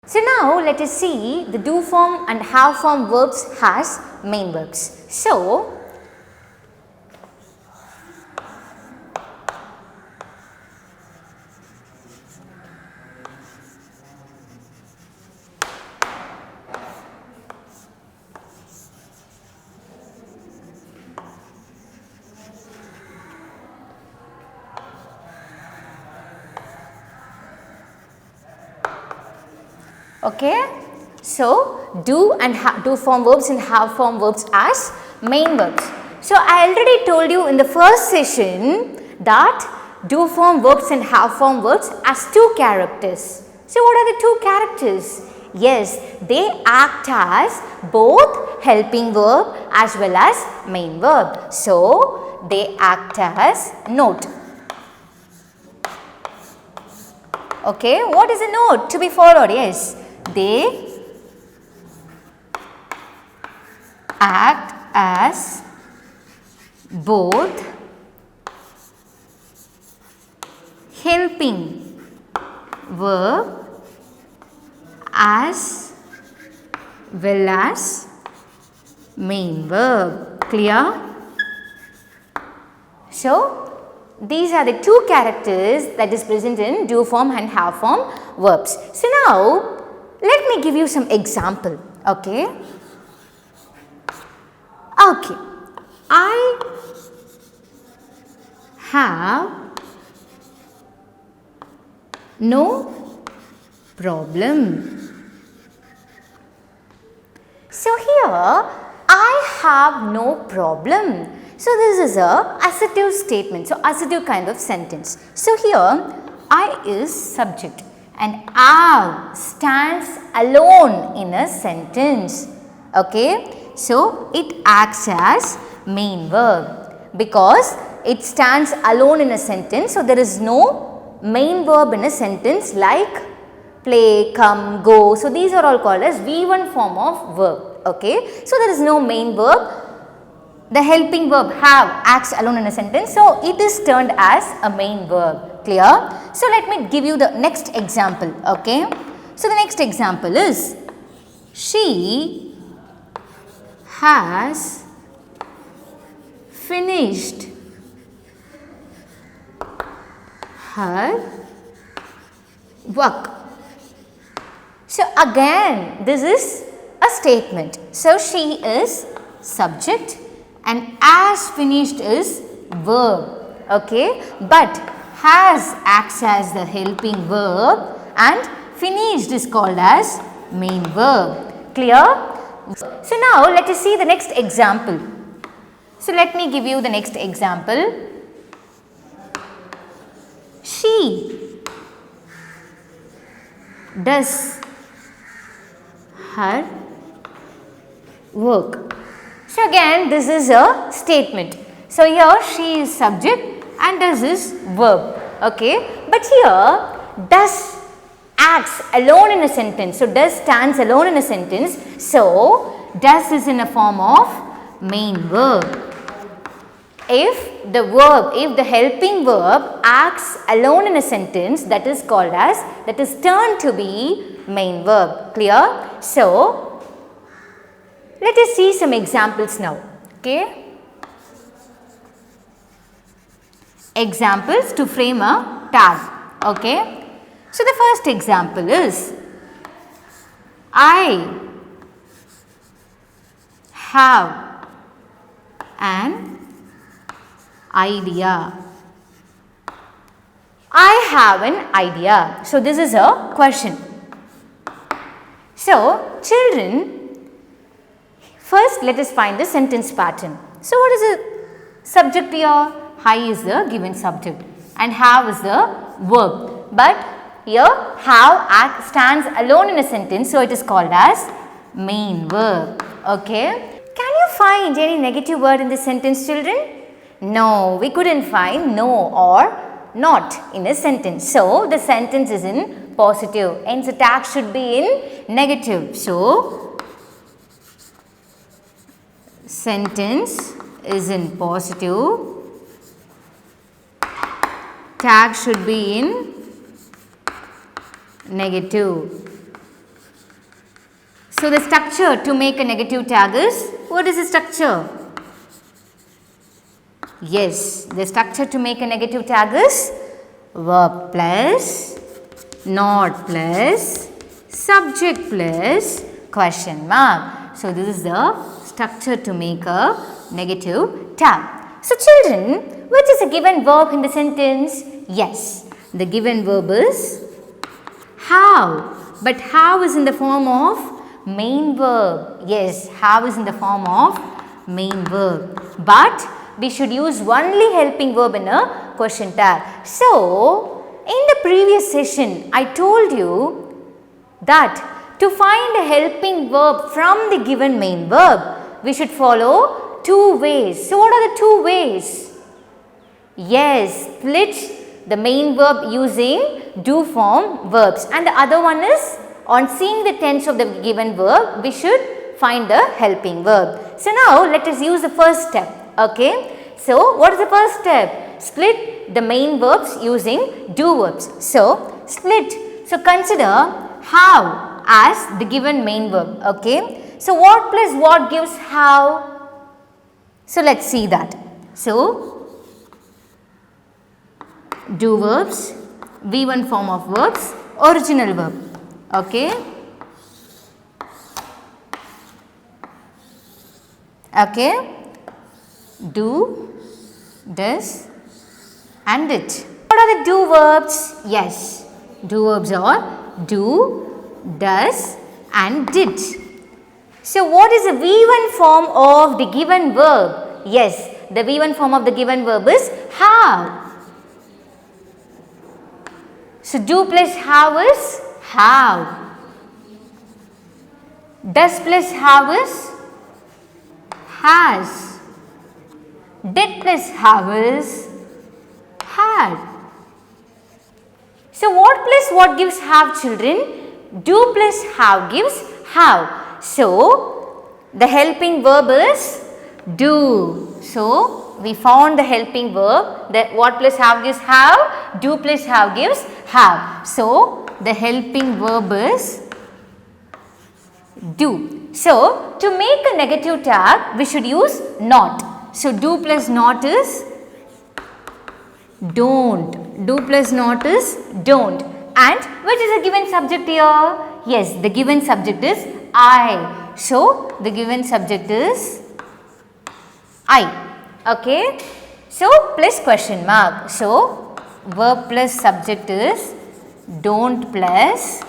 So now let us see the do form and have form verbs as main verbs. So okay, so do and do form verbs and have form verbs as main verbs. So I already told you in the first session that do form verbs and have form verbs as two characters. So what are the two characters? Yes, they act as both helping verb as well as main verb. So they act as note. Okay, what is a note to be followed? Yes, they act as both helping verb as well as main verb. Clear? So these are the two characters that is present in do form and have form verbs. So now let me give you some example. Okay. Okay. I have no problem. So here I have no problem. So this is a assertive statement. So assertive kind of sentence. So here I is subject and have stands alone in a sentence. Okay. So it acts as main verb because it stands alone in a sentence. So there is no main verb in a sentence like play, come, go. So these are all called as V1 form of verb. Okay. So there is no main verb. The helping verb have acts alone in a sentence. So it is turned as a main verb. Clear? So let me give you the next example. Okay. So the next example is she has finished her work. So again this is a statement. So she is subject and as finished is verb. Okay, but has acts as the helping verb and finished is called as main verb. Clear? So now let us see the next example. So let me give you the next example. She does her work. So again this is a statement. So here she is subject and does is verb. Okay, but here does acts alone in a sentence. So does stands alone in a sentence. So does is in a form of main verb. If the helping verb acts alone in a sentence, that is called as, that is turned to be main verb. Clear? So let us see some examples now. Okay. Examples to frame a tag. Okay. So the first example is I have an idea. I have an idea. So this is a question. So children, first let us find the sentence pattern. So what is the subject here? I is the given subject and have is the verb. But here have stands alone in a sentence, so it is called as main verb. Okay. Can you find any negative word in this sentence, children? No, we couldn't find no or not in a sentence. So the sentence is in positive, hence the tag should be in negative. So sentence is in positive, tag should be in negative. So the structure to make a negative tag is, what is the structure? Yes, the structure to make a negative tag is verb plus, not plus, subject plus, question mark. So this is the structure to make a negative tag. So children, which is a given verb in the sentence? Yes, the given verb is how. But how is in the form of main verb. Yes, how is in the form of main verb. But we should use only helping verb in a question tag. So, in the previous session, I told you that to find a helping verb from the given main verb, we should follow two ways. So, what are the two ways? Yes, split the main verb using do form verbs, and the other one is on seeing the tense of the given verb, we should find the helping verb. So, now let us use the first step. Okay. So, what is the first step? Split the main verbs using do verbs. So, split. So, consider how as the given main verb. Okay. So, what plus what gives how? So, let us see that. So, do verbs, V1 form of verbs, original verb. Okay. Okay. Do, does and it. What are the do verbs? Yes, do verbs are do, does and did. So, what is the V1 form of the given verb? Yes, the V1 form of the given verb is have. So, do plus have is have. Does plus have is has. Did plus have is had. So, what plus what gives have, children? Do plus have gives have. So, the helping verb is do. So, we found the helping verb, that what plus have gives have, do plus have gives have. So, the helping verb is do. So, to make a negative tag, we should use not. So, do plus not is don't. Do plus not is don't. And which is a given subject here? Yes, the given subject is I. So, the given subject is I. Okay. So, plus question mark. So, verb plus subject is don't plus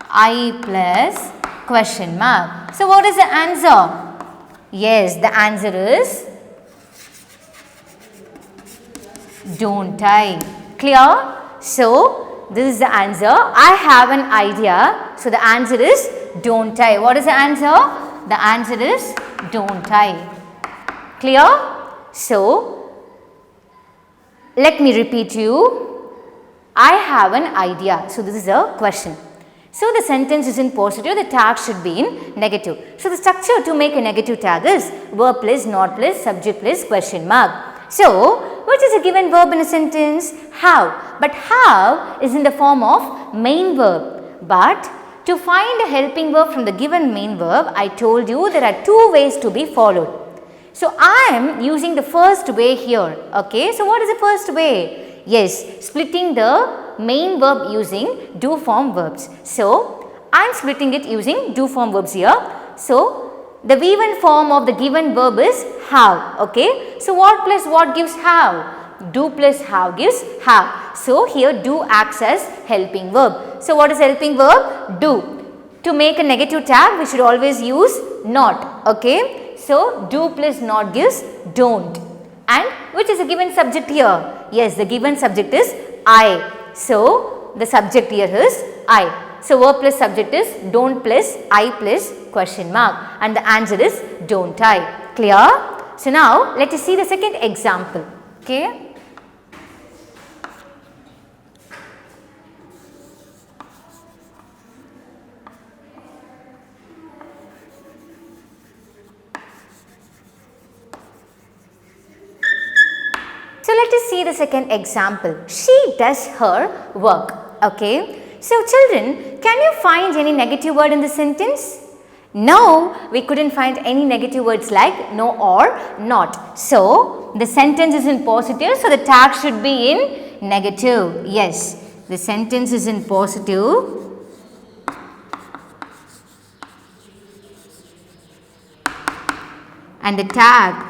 I plus question mark. So, what is the answer? Yes, the answer is don't I. Clear? So, this is the answer. I have an idea. So, the answer is don't I. What is the answer? The answer is don't I. Clear? So, let me repeat you. I have an idea. So, this is a question. So, the sentence is in positive, the tag should be in negative. So, the structure to make a negative tag is verb plus, not plus, subject plus, question mark. So, which is a given verb in a sentence? Have. But have is in the form of main verb. But to find a helping verb from the given main verb, I told you there are two ways to be followed. So, I am using the first way here. Okay. So, what is the first way? Yes, splitting the main verb using do form verbs. So, I am splitting it using do form verbs here. So, the V1 form of the given verb is have. Okay. So, what plus what gives have? Do plus have gives have. So, here do acts as helping verb. So, what is helping verb? Do. To make a negative tag, we should always use not. Okay. So, do plus not gives don't. And which is a given subject here? Yes, the given subject is I. So, the subject here is I. So, verb plus subject is don't plus I plus question mark, and the answer is don't I. Clear? So, now let us see the second example. Okay. So, let us see the second example. She does her work. Okay. So, children, can you find any negative word in the sentence? Now, we couldn't find any negative words like no or not. So, the sentence is in positive, so the tag should be in negative. Yes, the sentence is in positive. And the tag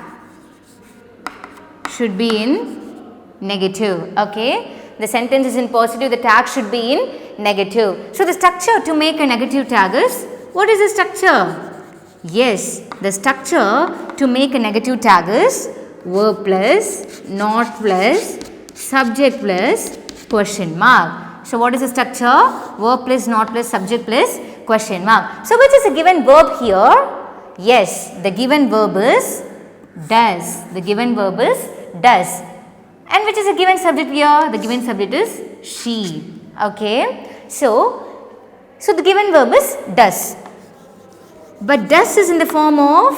should be in negative. Okay, the sentence is in positive, the tag should be in negative. So, the structure to make a negative tag is, what is the structure? Yes, the structure to make a negative tag is verb plus, not plus, subject plus, question mark. So, what is the structure? Verb plus, not plus, subject plus, question mark. So, which is the given verb here? Yes, the given verb is does. The given verb is does. And which is the given subject here? The given subject is she. Okay. So the given verb is does. But does is in the form of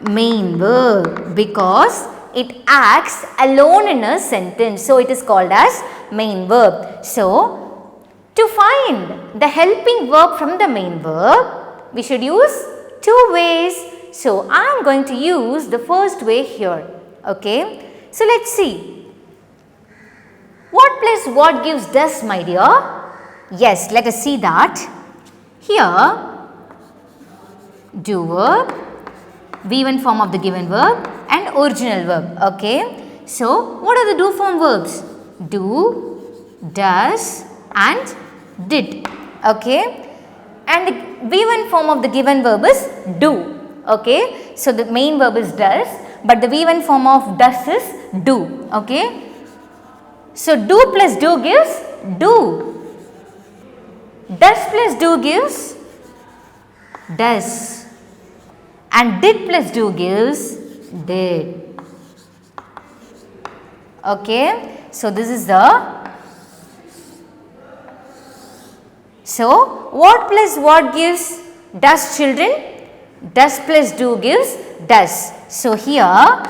main verb because it acts alone in a sentence. So, it is called as main verb. So, to find the helping verb from the main verb, we should use two ways. So, I am going to use the first way here. Okay. So, let us see. What plus what gives does, my dear? Yes, let us see that. Here, do verb, V1 form of the given verb and original verb. Okay. So, what are the do form verbs? Do, does and did. Okay. And the V1 form of the given verb is do. Okay. So, the main verb is does, but the V1 form of does is do. Okay. So, do plus do gives do. Does plus do gives does. And did plus do gives did. Okay. So, this is the. So, what plus what gives does, children? Does plus do gives does. So, here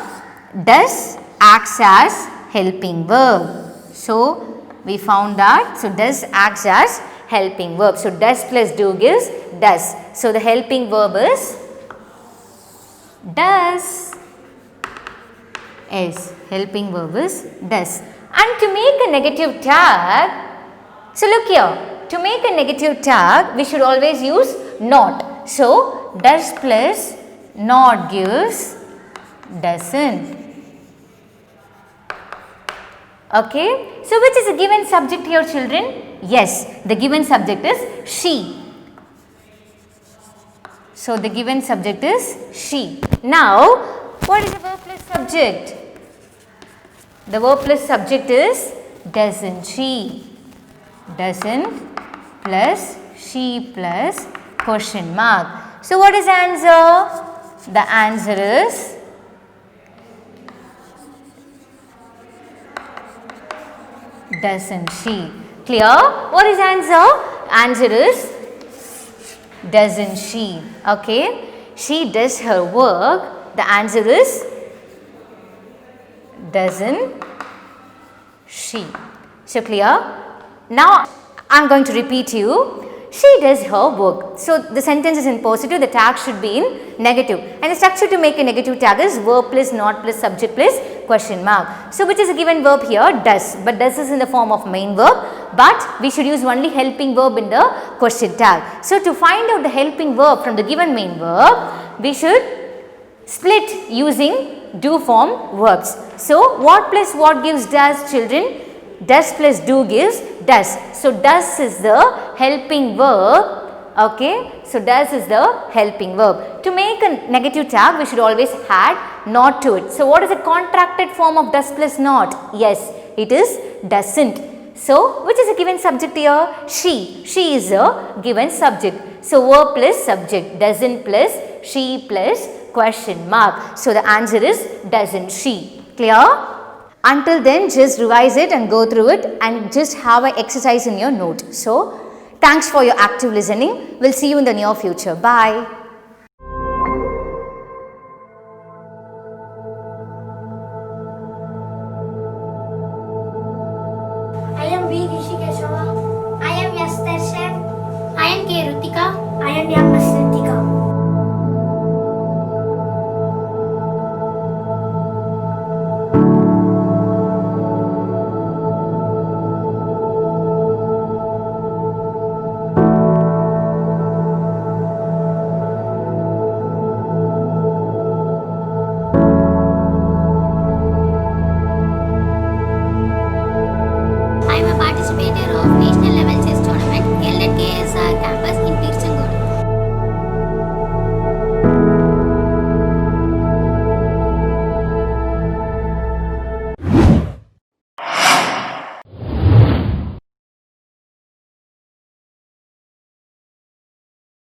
does acts as helping verb. So, we found that. So, does acts as helping verb. So, does plus do gives does. So, the helping verb is does. Yes, helping verb is does. And to make a negative tag, so look here. To make a negative tag, we should always use not. So, does plus not gives doesn't. Okay. So, which is the given subject here, children? Yes, the given subject is she. So, the given subject is she. Now, what is the verb plus subject? The verb plus subject is doesn't she. Doesn't plus she plus question mark. So, what is the answer? The answer is doesn't she. Clear? What is the answer? Answer is doesn't she. Okay. She does her work. The answer is doesn't she. So, clear? Now, I am going to repeat you. She does her work. So, the sentence is in positive, the tag should be in negative. And the structure to make a negative tag is verb plus, not plus, subject plus, question mark. So, which is a given verb here? Does. But does is in the form of main verb. But we should use only helping verb in the question tag. So, to find out the helping verb from the given main verb, we should split using do form verbs. So, what plus what gives does, children? Does plus do gives does. So, does is the helping verb. Okay. So, does is the helping verb. To make a negative tag, we should always add not to it. So, what is the contracted form of does plus not? Yes, it is doesn't. So, which is a given subject here? She. She is a given subject. So, verb plus subject. Doesn't plus she plus question mark. So, the answer is doesn't she. Clear? Until then, just revise it and go through it and just have an exercise in your note. So, thanks for your active listening. We'll see you in the near future. Bye. I am V. Rishikeshava. I am S. Darshan. I am K. Rutika. Ayun yang facility